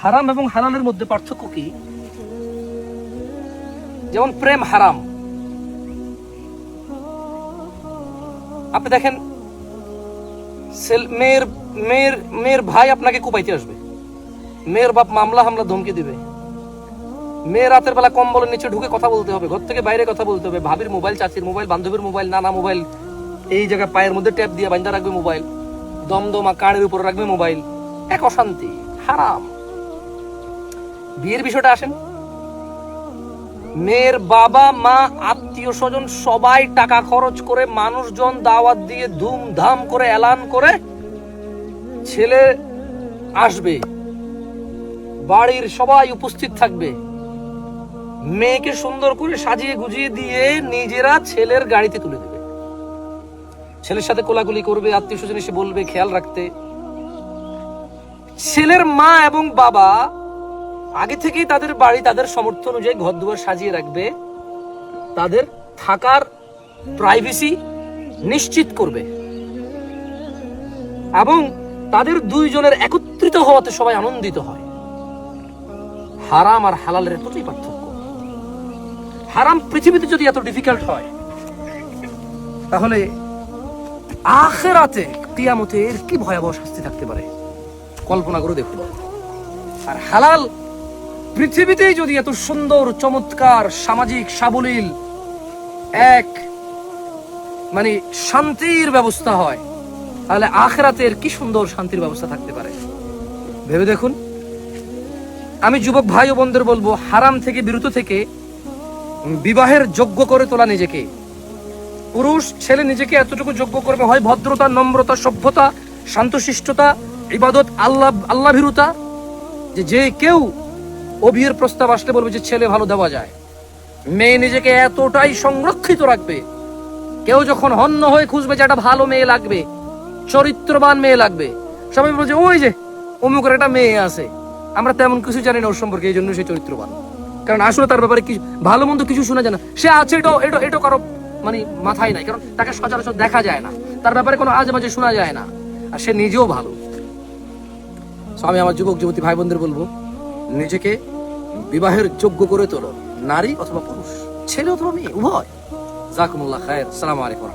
হারাম এবং হালালের মধ্যে পার্থক্য কি? যেমন প্রেম হারাম। আপনি দেখেন মেয়ের ভাই আপনাকে কুপাইতে আসবে, মেয়ের বাপ মামলা হামলা ধমকি দিবে, মেয়ে রাতের বেলা কম্বলের নিচে ঢুকে কথা বলতে হবে, ঘর থেকে বাইরে কথা বলতে হবে, ভাবির মোবাইল, চাচির মোবাইল, বান্ধবীর মোবাইল, নানা মোবাইল, এই জায়গায় পায়ের মধ্যে ট্যাপ দিয়ে বান্ধা রাখবে মোবাইল, দমদমা কানের উপর রাখবে মোবাইল, এক অশান্তি, হারাম। বিয়ের বিষয়টা আসেন, মেয়ের বাবা মা আত্মীয় স্বজন সবাই টাকা খরচ করে, মানুষজন দাওয়াত দিয়ে ধুমধাম করে এলান করে ছেলে আসবে, বাড়ির সবাই উপস্থিত থাকবে, মেয়েকে সুন্দর করে সাজিয়ে গুজিয়ে দিয়ে নিজেরা ছেলের গাড়িতে তুলে দেবে, ছেলের সাথে কোলাকুলি করবে, আত্মীয় স্বজন এসে বলবে খেয়াল রাখতে। ছেলের মা এবং বাবা আগে থেকেই তাদের বাড়ি তাদের সামর্থ্য অনুযায়ী ঘর দুয়ার সাজিয়ে রাখবে, তাদের থাকার প্রাইভেসি নিশ্চিত করবে এবং তাদের দুইজনের একত্রিত হওয়াতে সবাই আনন্দিত হয়। হারাম আর হালালের এতটাই পার্থক্য। হারাম পৃথিবীতে যদি এত ডিফিকাল্ট হয়, তাহলে আখিরাতে কিয়ামতে এর কি ভয়াবহ শাস্তি থাকতে পারে কল্পনা করে দেখুন। আর হালাল পৃথিবীতেই যদি এত সুন্দর চমৎকার সামাজিক সাবলীল এক মানে শান্তির ব্যবস্থা হয়, তাহলে আখিরাতের কি সুন্দর শান্তির ব্যবস্থা থাকতে পারে ভেবে দেখুন। আমি যুবক ভাই ও বোনদের বলবো, হারাম থেকে বিরত থেকে বিবাহের যোগ্য করে তোলা নিজেকে। পুরুষ ছেলে নিজেকে এতটুকু যোগ্য করবে, হয় ভদ্রতা, নম্রতা, সভ্যতা, শান্তশিষ্টতা, ইবাদত, আল্লাহ ভীরুতা, যে কেউ ও বিয়ের প্রস্তাব আসলে বলবে যে ছেলে ভালো দেওয়া যায়। মেয়ে নিজেকে এতটাই সংরক্ষিত রাখবে, কেউ যখন হন্য হয়ে খুঁজবে যে একটা ভালো মেয়ে লাগবে, চরিত্রবান মেয়ে লাগবে, সবাই বলছে ওই যে অমুকের একটা মেয়ে আছে, আমরা তেমন কিছু জানি না ওর সম্পর্কে, এই জন্য সে চরিত্রবান। কারণ আসলে তার ব্যাপারে কিছু ভালো মন্দ কিছু শোনা যায় না, সে আছে এটা কারো মানে মাথায় নাই, কারণ তাকে সচরাচর দেখা যায় না, তার ব্যাপারে কোনো আজে বাজে শোনা যায় না, আর সে নিজেও ভালো। আমি আমার যুবক যুবতী ভাই বোনদের বলবো, নিজেকে বিবাহের যোগ্য করে তোলো, নারী অথবা পুরুষ, ছেলে অথবা মেয়ে, উভয়। জাযাকুমুল্লাহ খায়র। আসসালামু আলাইকুম।